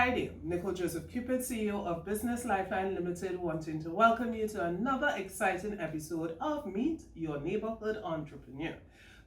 Hi there, Nicole Joseph Cupid, CEO of Business Lifeline Limited, wanting to welcome you to another exciting episode of Meet Your Neighborhood Entrepreneur.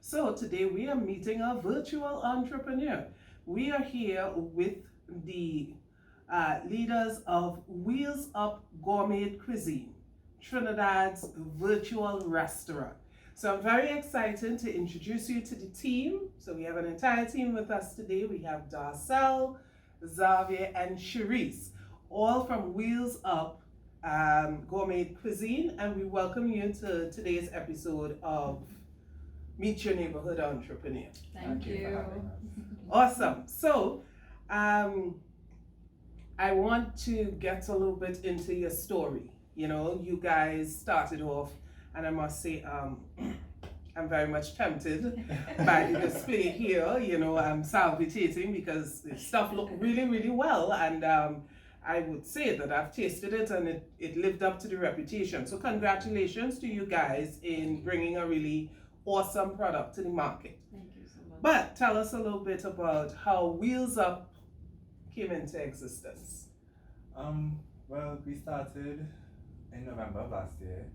So today we are meeting a virtual entrepreneur. We are here with the leaders of Wheels Up Gourmet Cuisine, Trinidad's virtual restaurant. So I'm very excited to introduce you to the team. So we have an entire team with us today. We have Darcel, Xavier, and Cherise, all from Wheels Up Gourmet Cuisine, and we welcome you to today's episode of Meet Your Neighborhood Entrepreneur. Thank you. Awesome. So I want to get a little bit into your story. You know, you guys started off, and I must say, I'm very much tempted by the display here. You know, I'm salvitating because the stuff looked really, really well, and I would say that I've tasted it and it lived up to the reputation. So congratulations to you guys in bringing a really awesome product to the market. Thank you so much. But tell us a little bit about how Wheels Up came into existence. Well, we started in November of last year.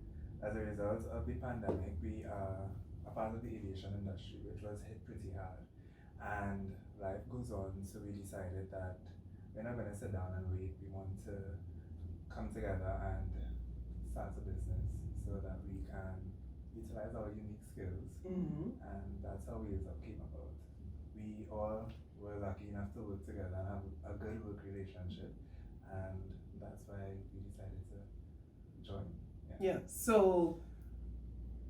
As a result of the pandemic, we are a part of the aviation industry, which was hit pretty hard. And life goes on, so we decided that we're not going to sit down and wait. We want to come together and start a business so that we can utilize our unique skills. Mm-hmm. And that's how Wheels Up came about. We all were lucky enough to work together and have a good work relationship, and that's why we decided to join. Yeah, so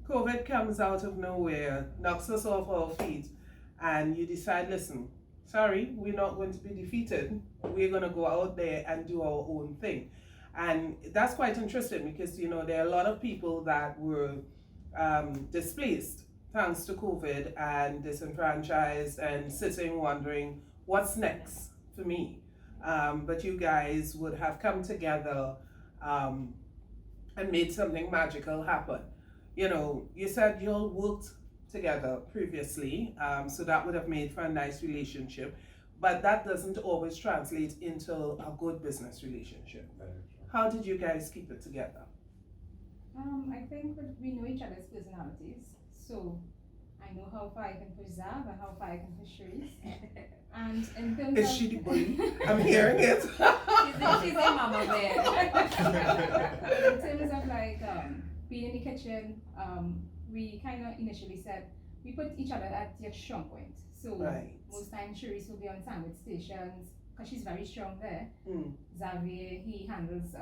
COVID comes out of nowhere, knocks us off our feet, and you decide, listen, sorry, we're not going to be defeated. We're going to go out there and do our own thing. And that's quite interesting because, you know, there are a lot of people that were displaced thanks to COVID and disenfranchised and sitting wondering, what's next for me? But you guys would have come together and made something magical happen. You know, you said you all worked together previously, so that would have made for a nice relationship, but that doesn't always translate into a good business relationship. How did you guys keep it together? I think we know each other's personalities, so I know how far I can push Zab and how far I can push Cherise. And in terms Is of she the bully? I'm hearing it. she's a mama bear. In terms of like being in the kitchen, we kind of initially said we put each other at your strong point. So Right. most times Cherise will be on sandwich stations because she's very strong there. Mm. Xavier, he handles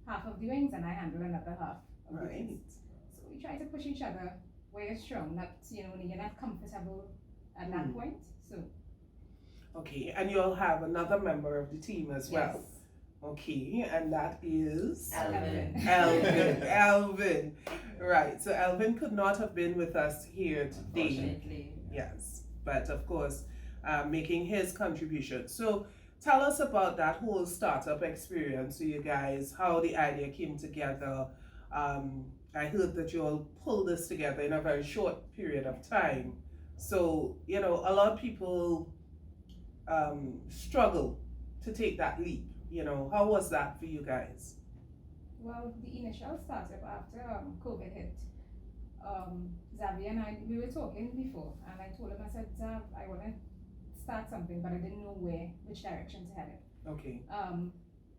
half of the wings and I handle another half of the Right. wings. So we try to push each other where you're strong, not, you know, when you're not comfortable at that point. So Okay, and you'll have another member of the team as well. yes. Okay, and that is Alvin. Alvin. Right, so Alvin could not have been with us here today. Unfortunately. Yes, but of course, making his contribution. So tell us about that whole startup experience, so you guys, how the idea came together. I heard that you all pulled this together in a very short period of time. So, you know, a lot of people struggle to take that leap. You know, how was that for you guys? Well, the initial startup after COVID hit, Xavier and I, we were talking before, and I told him, I said, Xav, I want to start something, but I didn't know which direction to head it. Okay.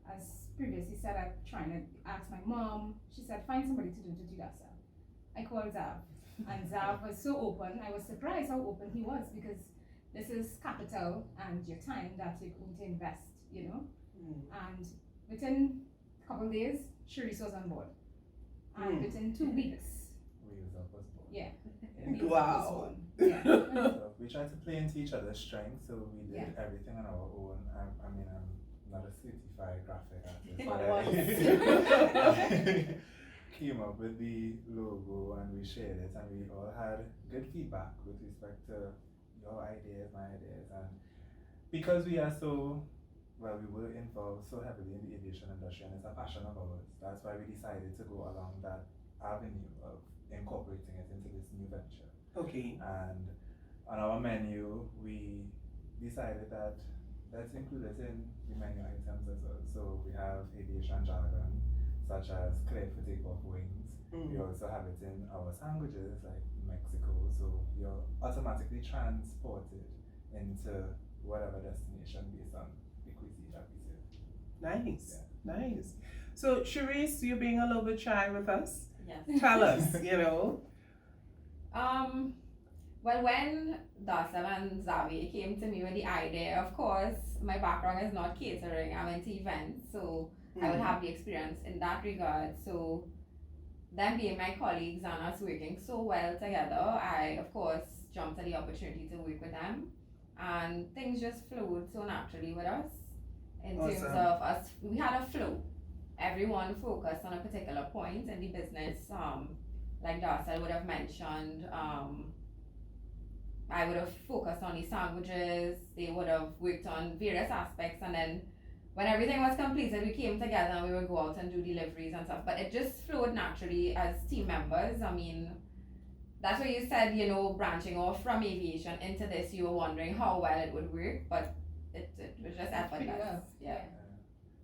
As previously said, I'm trying to ask my mom. She said, find somebody to do that stuff. I called Xav, and Xav was so open. I was surprised how open he was because this is capital and your time that you're going to invest, you know. And within a couple of days, Cherise was on board. And within 2 weeks, Wheels Up was born. yeah. Wow. Yeah. So we tried to play into each other's strengths, so we did Yeah. everything on our own. I mean, I'm not a certified graphic artist, For but I came up with the logo and we shared it, and we all had good feedback with respect to your ideas, my ideas, and because we are so, well, we were involved so heavily in the aviation industry and it's a passion of ours, that's why we decided to go along that avenue of incorporating it into this new venture. Okay. And on our menu, we decided that that's included in the menu items as well. So we have aviation jargon, such as clear for takeoff wings. We also have it in our sandwiches, like Mexico. So you're automatically transported into whatever destination based on the cuisine that we serve. Nice, nice. So, Sharice, you're being a little bit shy with us. Yes. Tell us, you know. Well, when Darcel and Xavier came to me with the idea, of course, my background is not catering, I went to events, so I would have the experience in that regard. So, them being my colleagues and us working so well together, I, of course, jumped at the opportunity to work with them. And things just flowed so naturally with us in terms Awesome. of us. We had a flow. Everyone focused on a particular point in the business. Like Darcel would have mentioned, I would have focused on the sandwiches. They would have worked on various aspects, and then when everything was completed, we came together and we would go out and do deliveries and stuff. But it just flowed naturally as team members. I mean, that's what you said, you know, branching off from aviation into this, you were wondering how well it would work, but it was just Pretty effortless. well. Yeah.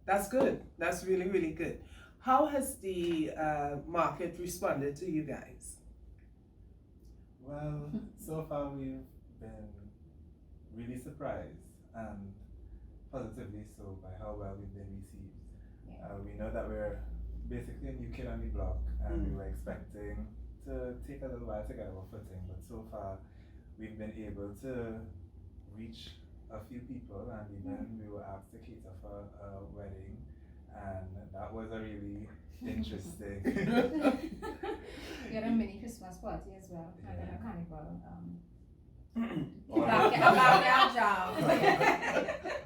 That's good. That's really, really good. How has the market responded to you guys? Well, so far we've been really surprised and positively so by how well we've been received. We know that we're basically a new kid on the block, and we were expecting to take a little while to get our footing, but so far we've been able to reach a few people, and even we were asked to cater for a wedding, and that was a really interesting. We had a mini Christmas party as well, and then a carnival. Backyard jam.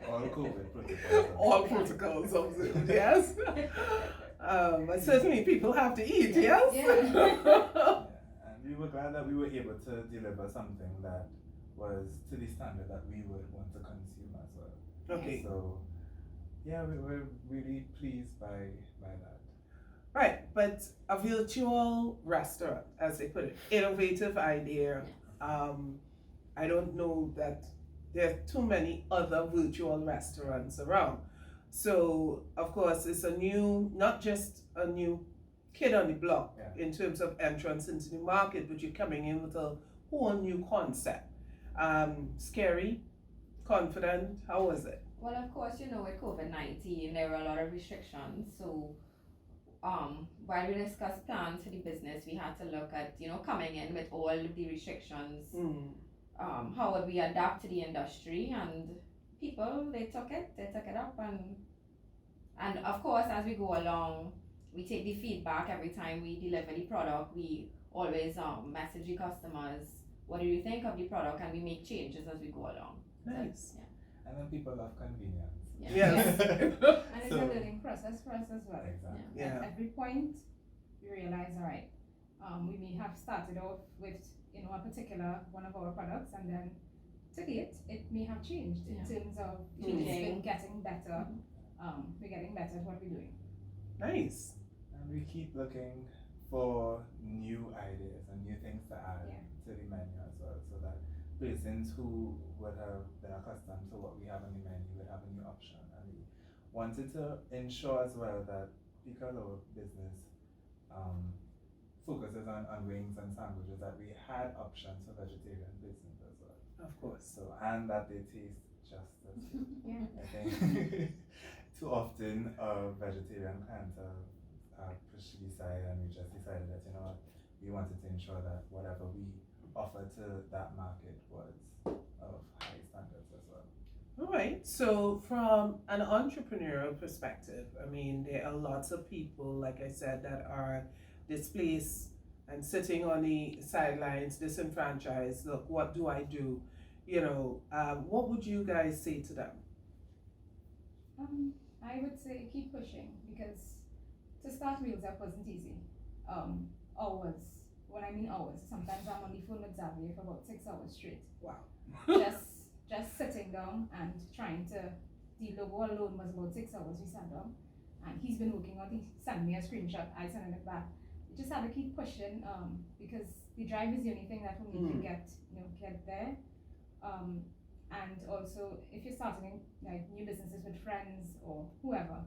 All COVID protocols. All protocols observed, yes. But certainly people have to eat, yes? Yeah, and we were glad that we were able to deliver something that was to the standard that we would want to consume as well. Okay. So, yeah, we were really pleased by that. Right, but a virtual restaurant, as they put it, innovative idea. I don't know that there are too many other virtual restaurants around. So, of course, it's not just a new kid on the block in terms of entrance into the market, but you're coming in with a whole new concept. Scary, confident, how was it? Well, of course, you know, with COVID-19, there were a lot of restrictions. So, while we discussed plans for the business, we had to look at, you know, coming in with all of the restrictions. How would we adapt to the industry? And people, they took it up, and of course, as we go along, we take the feedback every time we deliver the product. We always message the customers, what do you think of the product, and we make changes as we go along. Nice. And then people love convenience. Yes. And it's a learning process for us as well. Exactly. Yeah. At every point, we realize, all right, we may have started off with, you know, a particular one of our products, and then to date, it may have changed in terms of it's been getting better. We're getting better at what we're doing. Nice. And we keep looking for new ideas and new things to add to the menu as well, so that persons who would have been accustomed to what we have on the menu would have a new option. And we wanted to ensure as well that because our business focuses on wings and sandwiches, that we had options for vegetarian business as well. Of course. So, and that they taste just as good. Yeah. I think too often vegetarian clients push to the side, and we just decided that, you know what, we wanted to ensure that whatever we offer to that market was of high standards as well. All right. So, from an entrepreneurial perspective, I mean, there are lots of people, like I said, that are displaced and sitting on the sidelines, disenfranchised. Look, what do I do? You know, what would you guys say to them? I would say keep pushing, because to start Wheels Up wasn't easy. Hours. When I mean hours, sometimes I'm on the phone with Xavier for about 6 hours straight. Wow. just sitting down and trying to. The logo alone was about 6 hours we sat down, and he's been working on it. He sent me a screenshot, I sent it back. We just had to keep pushing, because the drive is the only thing that will make you get there. and also if you're starting like new businesses with friends or whoever,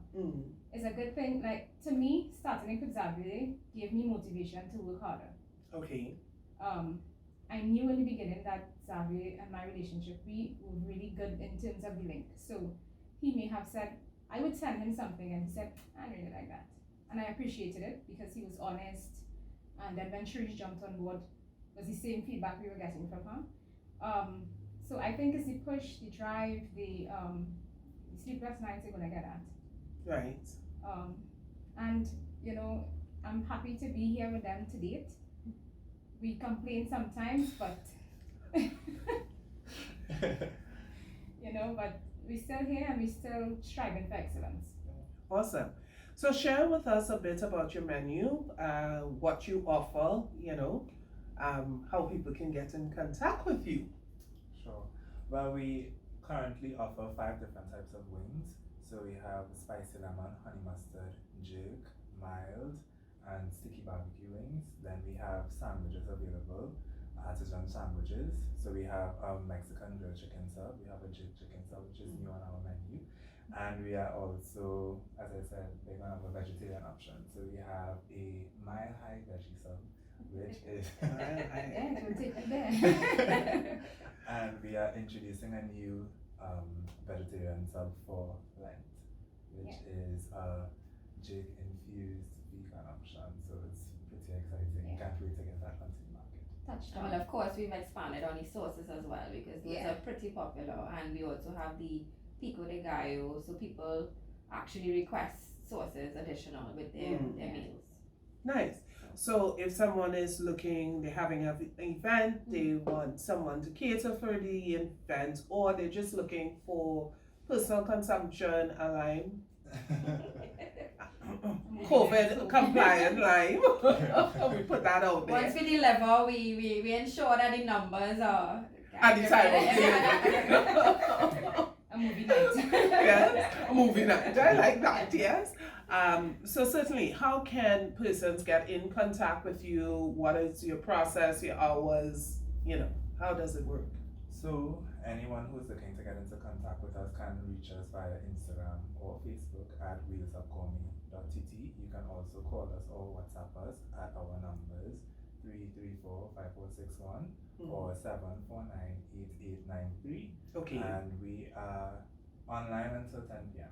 it's a good thing. Like to me, starting Persevered gave me motivation to work harder. Okay. I knew in the beginning that Xavier and my relationship, we were really good in terms of the link. So he may have said, I would send him something and he said, I don't really like that. And I appreciated it because he was honest. And then when Sharice jumped on board, it was the same feedback we were getting from her. So I think it's the push, the drive, the sleepless nights you're gonna get at. Right. And you know, I'm happy to be here with them to date. We complain sometimes, but you know, but we're still here and we're still striving for excellence. Awesome. So share with us a bit about your menu, what you offer, you know, how people can get in contact with you. Sure. Well, we currently offer 5 different types of wings. So we have spicy lemon, honey mustard, jerk, mild, and sticky barbecue wings. Then we have sandwiches available, artisan sandwiches. So we have a Mexican grilled chicken sub, we have a jerk chicken sub, which is new on our menu. And we are also, as I said, we're going to have a vegetarian option. So we have a mile high veggie sub, which is and we are introducing a new vegetarian sub for Lent, which is a jerk infused vegan option. So it's pretty exciting. Can't wait to get that onto the market. Well, of course, we've expanded on the sauces as well because those are pretty popular, and we also have the pico de gallo, so people actually request sauces additional with their meals. Nice. So if someone is looking, they're having an event, they want someone to cater for the event, or they're just looking for personal consumption, a lime, COVID compliant lime. We put that out there. Once we deliver, we ensure that the numbers are At the time of delivery. A movie night. Yes, a movie night. I like that, yes. So certainly, how can persons get in contact with you? What is your process, your hours, you know, how does it work? So anyone who's looking to get into contact with us can reach us via Instagram or Facebook at wheelsupgourmet.tt. You can also call us or WhatsApp us at our numbers 334-5461 or 749-8893. Okay. And we are online until 10 p.m.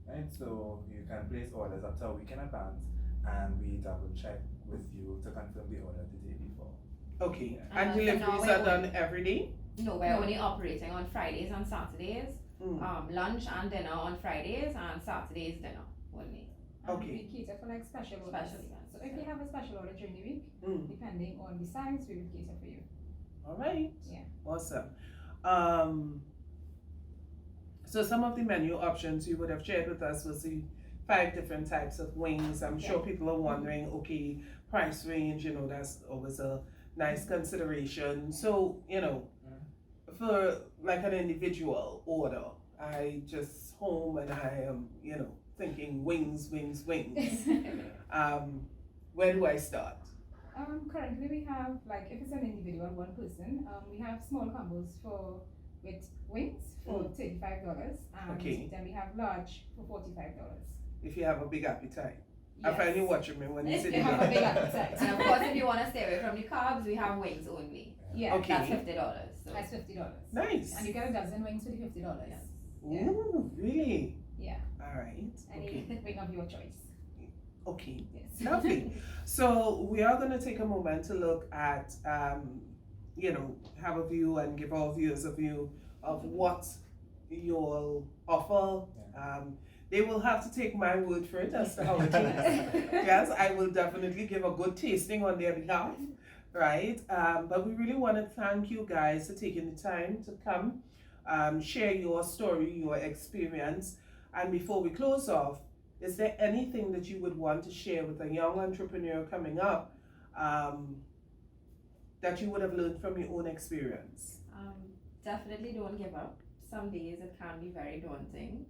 Right? So you can place orders up to a week in advance, and we double check with you to confirm the order the day before. Okay. Yeah. And deliveries are done every day? No, we're only operating on Fridays and Saturdays. Lunch and dinner on Fridays, and Saturdays dinner only. Okay. We cater for like special orders. Special events. So if you have a special order during the week, depending on the size, we will cater for you. All right. Yeah. Awesome. So some of the menu options you would have shared with us was the 5 different types of wings. I'm sure people are wondering, okay, price range, you know, that's always a nice consideration. So, you know, for like an individual order, I just home and I am, you know, thinking wings. Where do I start? Currently we have, like, if it's an individual, one person, we have small combos with wings for $35, and then we have large for $45. If you have a big appetite. Yes. I find you watching me when you say If you have a big appetite. And of course, if you want to stay away from the carbs, we have wings only. Yeah. Okay. That's $50. So. That's $50. Nice. And you get a dozen wings for the $50. Yes. Yeah. Ooh, really? Yeah. All right. Any wing of your choice. Okay. Yes. Lovely. So we are going to take a moment to look at, you know, have a view and give our viewers a view of what you'll offer. They will have to take my word for it as to how it is. Yes, I will definitely give a good tasting on their behalf, right? But we really want to thank you guys for taking the time to come, share your story, your experience. And before we close off, is there anything that you would want to share with a young entrepreneur coming up that you would have learned from your own experience? Definitely don't give up. Some days it can be very daunting.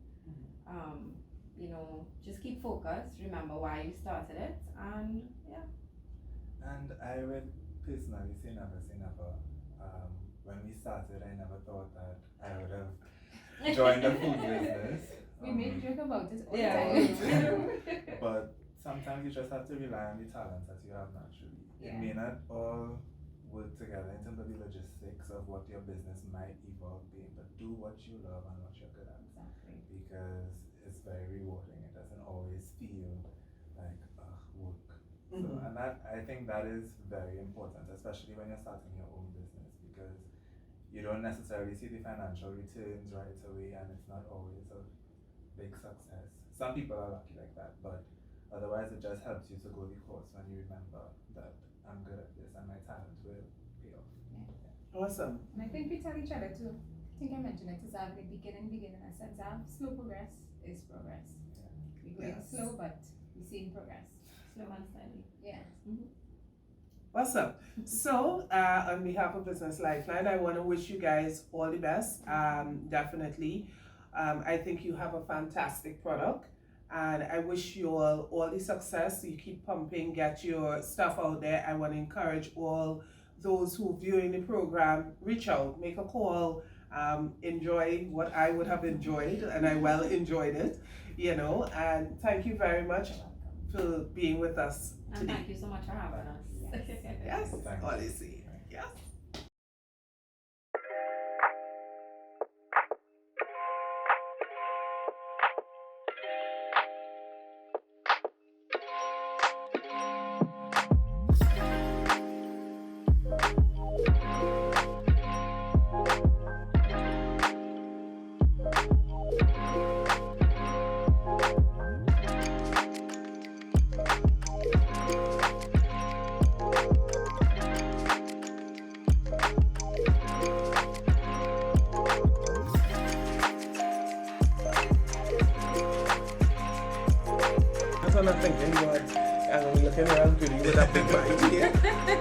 You know, just keep focused, remember why you started it, and yeah. And I would personally say never say never. when we started, I never thought that I would have joined the food business. We made joke about it all Yeah. the time. But sometimes you just have to rely on the talents that you have naturally. It Yeah. may not all work together in terms of the logistics of what your business might evolve being, but do what you love and what you're good at, Exactly. because it's very rewarding. It doesn't always feel like work. So, Mhm. and that, I think that is very important, especially when you're starting your own business, because you don't necessarily see the financial returns right away, and it's not always a big success. Some people are lucky like that, but otherwise it just helps you to go the course when you remember that I'm good at this and my talent will pay off. Awesome. And I think we tell each other too. I think I mentioned it to Zav in the beginning. I said, Zav, slow progress is progress. We're going Yes. slow, but we're seeing progress. Slow and steady. Yeah. Awesome. So, on behalf of Business Lifeline, I want to wish you guys all the best. Definitely. I think you have a fantastic product, and I wish you all the success. You keep pumping, get your stuff out there. I want to encourage all those who viewing the program, reach out, make a call, enjoy what I would have enjoyed, and I well enjoyed it, and thank you very much for being with us And today. thank you so much for having us. Yes, Thank you. all I see. Yes. That's what I'm thinking, but I'm looking around good with that big bite here.